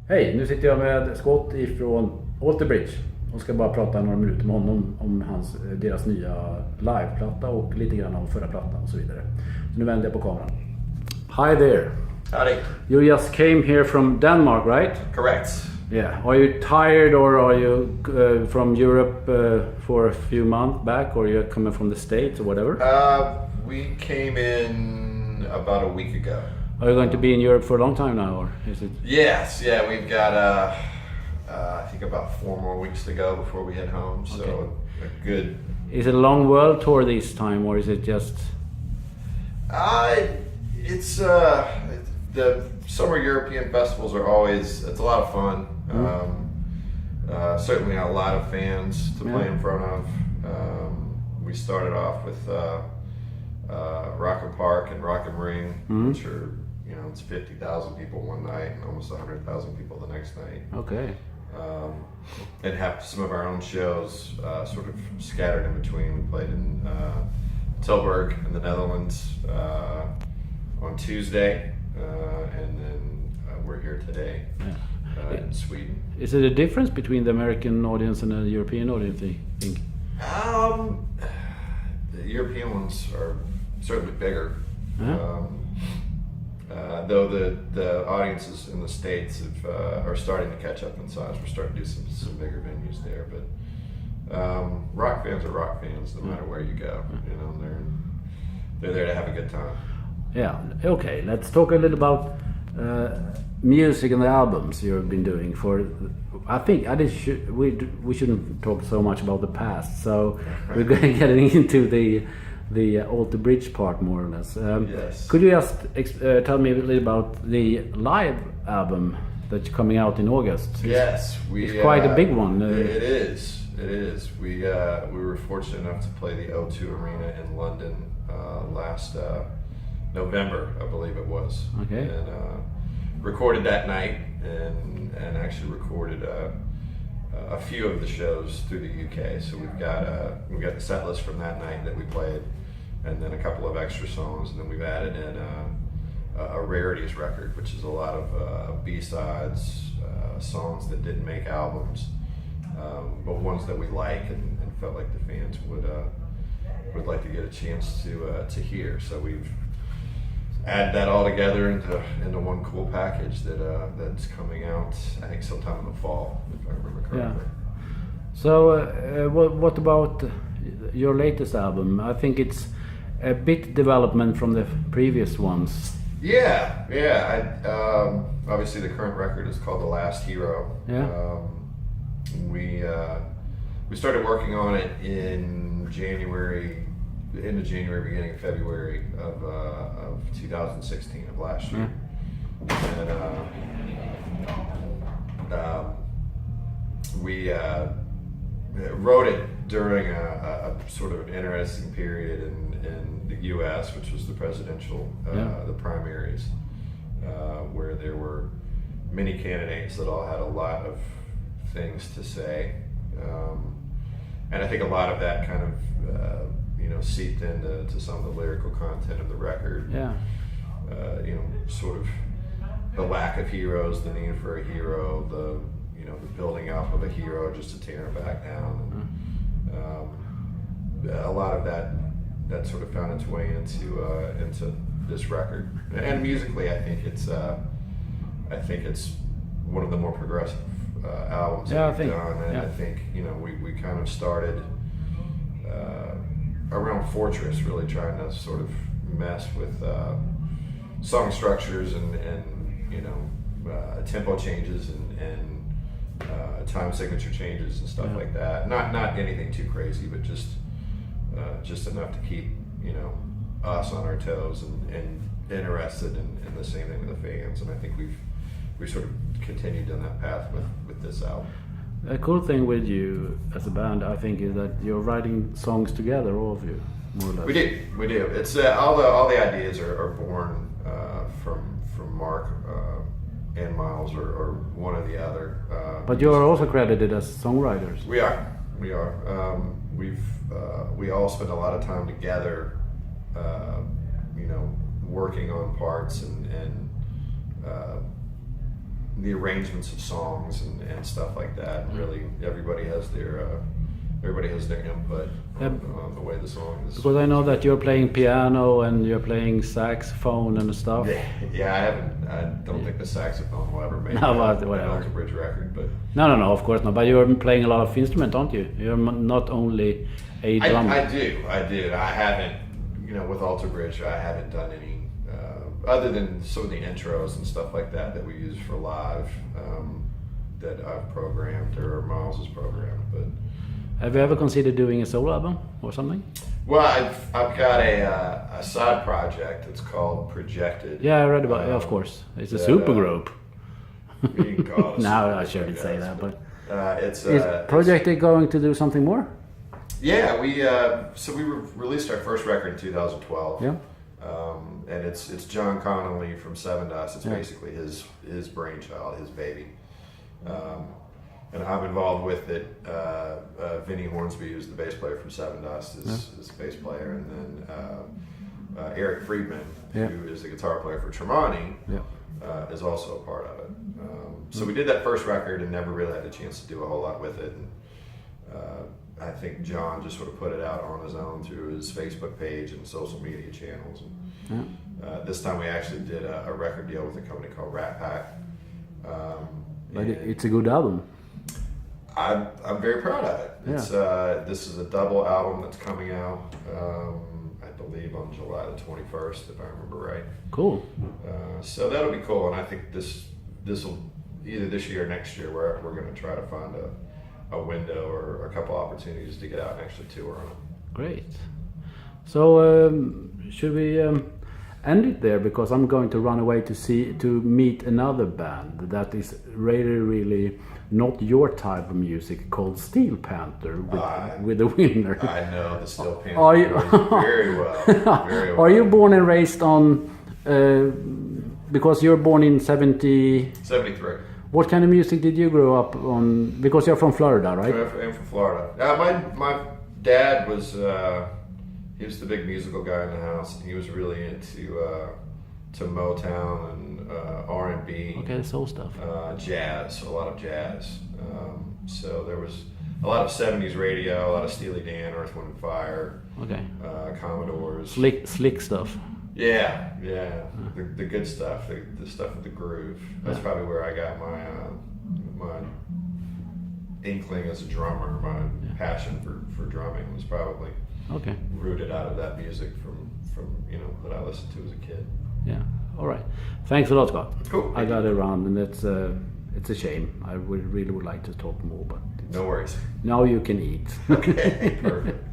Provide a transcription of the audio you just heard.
Hej, nu sitter jag med Scott ifrån Bridge och ska bara prata några minuter med honom om deras nya liveplatta och lite grann om förra plattan och så vidare. Så nu vänder jag på kameran. Hi there. Howdy. You just came here from Denmark, right? Correct. Yeah. Are you tired, or are you from Europe for a few months back, or you're coming from the States or whatever? We came in about a week ago. Are you going to be in Europe for a long time now, or is it? Yes, yeah, we've got I think about 4 more weeks to go before we head home. So Okay. a good. Is it a long world tour this time, or is it just? It's the summer European festivals are it's a lot of fun. Certainly a lot of fans to play in front of. We started off with Rock and Park and Rock and Ring, which are, it's 50,000 people one night and almost 100,000 people the next night. Okay. And have some of our own shows sort of scattered in between. We played in Tilburg in the Netherlands on Tuesday, and then we're here today in Sweden. Is it a difference between the American audience and the European audience, you think? The European ones are certainly bigger. Uh-huh. Though the audiences in the States are starting to catch up in size. We're starting to do some bigger venues there, but rock fans are rock fans no matter where you go. They're there to have a good time. Yeah. Okay. Let's talk a little about music and the albums you've been doing. I think we shouldn't talk so much about the past. So we're going to get into the Alter Bridge part more or less. Yes. Could you just tell me a little about the live album that's coming out in August? Yes, it's quite a big one. It is. It is. We were fortunate enough to play the O2 Arena in London last November, I believe it was. Okay. And recorded that night, and actually recorded a few of the shows through the UK. So we've got the set list from that night that we played, and then a couple of extra songs, and then we've added in a rarities record, which is a lot of B-sides, songs that didn't make albums, but ones that we like and felt like the fans would like to get a chance to hear. So we've add that all together into one cool package that's coming out, I think, sometime in the fall, if I remember correctly. Yeah. So what about your latest album? I think it's a bit development from the previous ones. Yeah. Obviously, the current record is called The Last Hero. Yeah. We started working on it in end of January, beginning of February of 2016 of last year. And we wrote it during a sort of an interesting period in the U.S., which was the presidential, the primaries, where there were many candidates that all had a lot of things to say. And I think a lot of that kind of seeped into some of the lyrical content of the record. Yeah. Sort of the lack of heroes, the need for a hero, the building up of a hero just to tear him back down. And, a lot of that sort of found its way into this record. And musically, I think it's one of the more progressive albums that we've done. And I think we kind of started around Fortress, really trying to sort of mess with song structures and tempo changes and time signature changes and stuff like that. Not anything too crazy, but just enough to keep us on our toes and interested in the same thing with the fans. And I think we've sort of continued down that path with this album. A cool thing with you as a band, I think, is that you're writing songs together, all of you, more or less. We do. It's all the ideas are born from Mark and Miles or one or the other. But you are also credited as songwriters. We are. We all spend a lot of time together, working on parts and the arrangements of songs and stuff like that. And really, everybody has their input on the way the song is. Because I know that you're playing piano and you're playing saxophone and stuff. Yeah, I don't think the saxophone will ever make No, but an whatever. Alter Bridge record, but No, of course not. But you're playing a lot of instruments, aren't you? You're not only a drummer. I do. I haven't, with Alter Bridge, I haven't done any, other than some of the intros and stuff like that we use for live, that I've programmed or Miles has programmed. But have you ever considered doing a solo album or something? well, I've got a side project. It's called Projected. Yeah, I read about it. Of course, it's a super group. You can call it. No, I shouldn't say that, but it's is Projected going to do something more? Yeah, we released our first record in 2012. Yeah. And it's John Connolly from Seven Dust. It's basically his brainchild, his baby. And I'm involved with it. Vinnie Hornsby, who's the bass player from Seven Dust, is the bass player, and then Eric Friedman, who is the guitar player for Tremonti, is also a part of it. So we did that first record and never really had a chance to do a whole lot with it. And, I think John just sort of put it out on his own through his Facebook page and social media channels. And, this time we actually did a record deal with a company called Rat Pack. But it's a good album. I'm very proud of it. It's this is a double album that's coming out, I believe on July the 21st, if I remember right. Cool. So that'll be cool, and I think this will either this year or next year we're going to try to find a window or a couple opportunities to get out and actually tour on it. Great. So should we end it there, because I'm going to run away to meet another band that is really not your type of music, called Steel Panther with the winner. I know the Steel Panther Are you very well. Very well. Are you born and raised on? Because you're born in 73. What kind of music did you grow up on? Because you're from Florida, right? I'm from Florida. My dad was he was the big musical guy in the house, and he was really into to Motown and R&B. Okay, soul stuff. Jazz, a lot of jazz. So there was a lot of 70s radio, a lot of Steely Dan, Earth, Wind and Fire. Okay. Commodores. Slick stuff. Yeah. The good stuff, the stuff with the groove. That's probably where I got my inkling as a drummer. My passion for drumming was probably rooted out of that music from that I listened to as a kid. Yeah. All right. Thanks a lot, Scott. Cool. I got it around, and it's a shame. I really would like to talk more, but no worries. Now you can eat. Okay. Perfect.